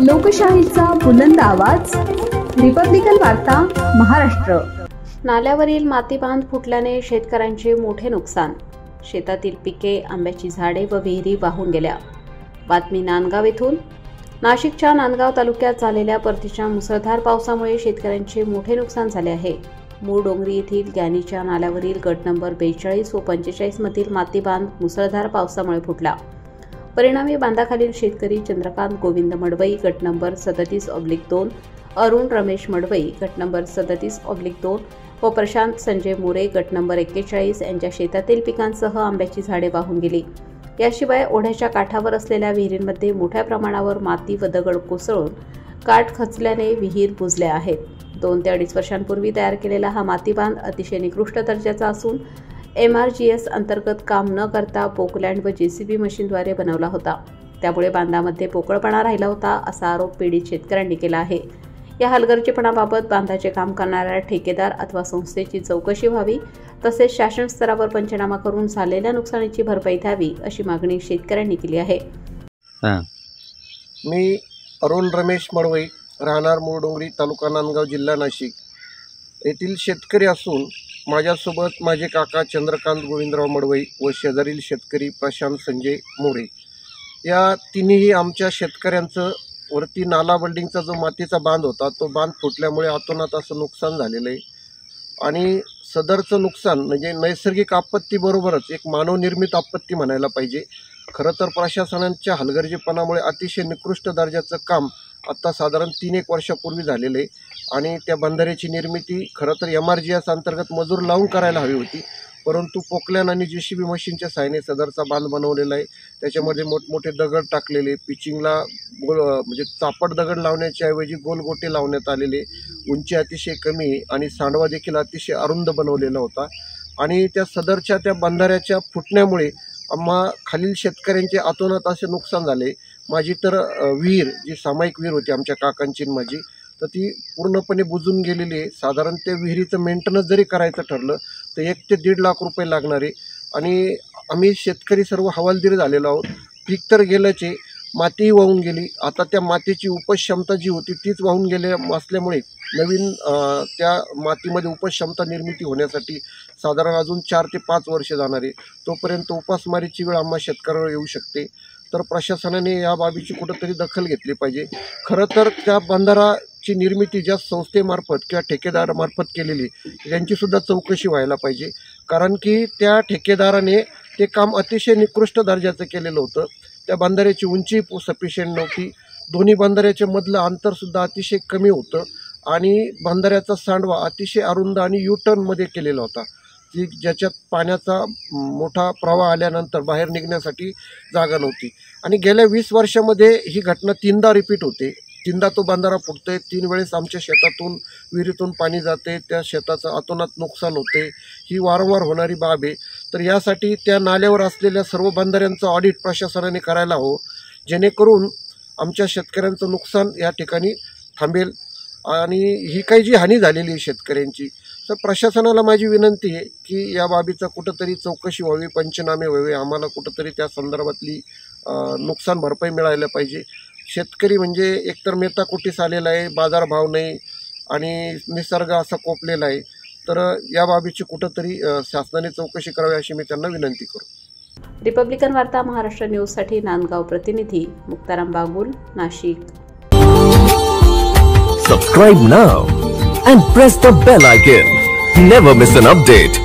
लोकशाहीचा बुलंद आवाज, रिपब्लिकन वार्ता महाराष्ट्र। नाल्यावरील माती बांध फुटल्याने शेतकऱ्यांचे मोठे नुकसान। शेतातील पिके, आंब्याची झाडे व विहिरी वाहून गेल्या। बातमी नांदगाव येथून। नाशिकच्या नांदगाव तालुक्यात झालेल्या परतीच्या मुसळधार पावसामुळे शेतकऱ्यांचे मोठे नुकसान झाले आहे। मूळ डोंगरी येथील ज्ञानीच्या नाल्यावरील गट नंबर 42 व 45 मधील माती बांध मुसळधार पावसामुळे फुटला। परिणामी बांधाखालील शेतकरी चंद्रकांत गोविंद मडवई गट नंबर 37/2, अरुण रमेश मडवई गट नंबर 37/2 व प्रशांत संजय मोरे गट नंबर 41 यांच्या शेतातील पिकांसह आंब्याची झाडे वाहून गेली। याशिवाय ओढ्याच्या काठावर असलेल्या विहिरींमध्ये मोठ्या प्रमाणावर माती व दगड कोसळून काठ खचल्याने विहीर बुजल्या आहेत। 2 ते 2.5 वर्षांपूर्वी तयार केलेला हा माती बांध अतिशय निकृष्ट दर्जाचा असून MRGS अंतर्गत काम न करता पोकलँड व JCB मशीनद्वारे बनवला होता। त्यामुळे बांधामध्ये पोकळपणा राहिला होता, असा आरोप पीडित शेतकऱ्यांनी केला आहे। या हलगर्जीपणाबाबत बांधाचे काम करणाऱ्या ठेकेदार अथवा संस्थेची चौकशी व्हावी, तसेच शासन स्तरावर पंचनामा करून झालेल्या नुकसानीची भरपाई द्यावी, अशी मागणी शेतकऱ्यांनी केली आहे। मी अरुण रमेश मडवई, राहणार मूळ डोंगरी, तालुका नांदगाव, जिल्हा नाशिक येथील शेतकरी असून माझ्यासोबत माझे काका चंद्रकांत गोविंदराव मडवई व शेजारील शेतकरी प्रशांत संजय मोरे या तिन्ही आमच्या शेतकऱ्यांचं वरती नाला बिल्डिंगचा जो मातीचा बांध होता तो बांध फुटल्यामुळे अतोनात असं नुकसान झालेलं आहे। आणि सदरचं नुकसान म्हणजे नैसर्गिक आपत्तीबरोबरच एक मानवनिर्मित आपत्ती म्हणायला पाहिजे। खरं तर प्रशासनाच्या हलगर्जीपणामुळे अतिशय निकृष्ट दर्जाचं काम आता साधारण 3-1 वर्षापूर्वी झालेलं आहे। आणि त्या बंधाऱ्याची निर्मिती खरं तर MRGS अंतर्गत मजूर लावून करायला हवी होती, परंतु पोकलँड आणि JCB मशीनच्या सहाय्याने सदरचा बांध बनवलेला आहे। त्याच्यामध्ये मोठमोठे दगड टाकलेले, पिचिंगला म्हणजे चापट दगड लावण्याच्या ऐवजी गोलगोटे लावण्यात आलेले, उंची अतिशय कमी आणि सांडवा देखील अतिशय अरुंद बनवलेला होता। आणि त्या सदरच्या त्या बंधाऱ्याच्या फुटण्यामुळे आम्हा खालील शेतकऱ्यांचे अतोनात असे नुकसान झाले। माझी तर विहीर, जी सामायिक विहीर होती आमच्या काकांची माझी, तर ती पूर्णपणे बुजून गेलेली आहे। साधारण त्या विहिरीचं मेंटेनन्स जरी करायचं ठरलं तर 1 ते 1.5 लाख रुपये लागणार आहे। आणि आम्ही शेतकरी सर्व हवालदिल झालेलो आहोत। पीक तर गेलंच आहे, मातीही वाहून गेली। आता त्या मातीची उपक्षमता जी होती तीच वाहून गेल्या असल्यामुळे नवीन त्या मातीमध्ये उपक्षमता निर्मिती होण्यासाठी साधारण अजून 4 ते 5 वर्षे जाणार आहे। तोपर्यंत उपासमारीची वेळ आम्हा शेतकऱ्यावर येऊ शकते। तर प्रशासनाने या बाबीची कुठंतरी दखल घेतली पाहिजे। खरं तर त्या बंधाराची निर्मिती ज्या संस्थेमार्फत किंवा ठेकेदारामार्फत केलेली त्यांचीसुद्धा चौकशी व्हायला पाहिजे, कारण की त्या ठेकेदाराने ते काम अतिशय निकृष्ट दर्जाचं केलेलं होतं। त्या बंधाऱ्याची उंची सफिशियंट नव्हती, दोन्ही बंधाऱ्याच्या मधलं अंतरसुद्धा अतिशय कमी होतं आणि बंधाऱ्याचा सांडवा अतिशय अरुंद आणि U-टर्नमध्ये केलेला होता, की ज्याच्यात पाण्याचा मोठा प्रवाह आल्यानंतर बाहेर निघण्यासाठी जागा नव्हती। आणि गेल्या 20 वर्षामध्ये ही घटना 3दा रिपीट होते। 3दा तो बंधारा फुटतोय, 3 वेळेस आमच्या शेतातून विहिरीतून पाणी जाते, त्या शेताचं अतोनात नुकसान होते। ही वारंवार होणारी बाब आहे। तर यासाठी त्या नाल्यावर असलेल्या सर्व बंधाऱ्यांचं ऑडिट प्रशासनाने करायला हवं, जेणेकरून आमच्या शेतकऱ्यांचं नुकसान या ठिकाणी थांबेल। आणि ही काही जी हानी झालेली आहे शेतकऱ्यांची, तर प्रशासनाला माझी विनंती आहे की या बाबीचा कुठंतरी चौकशी व्हावी, पंचनामे व्हावे, आम्हाला कुठंतरी त्या संदर्भातली नुकसान भरपाई मिळायला पाहिजे। शेतकरी म्हणजे एकतर मेटाकुटीस आलेला आहे, बाजारभाव नाही आणि निसर्ग असा कोपलेला आहे। तर या बाबीची कुठंतरी शासनाने चौकशी करावी अशी मी त्यांना विनंती करू। रिपब्लिकन वार्ता महाराष्ट्र न्यूजसाठी नांदगाव प्रतिनिधी Muktaram Bagul, Nashik. Subscribe now and press the bell icon. Never miss an update.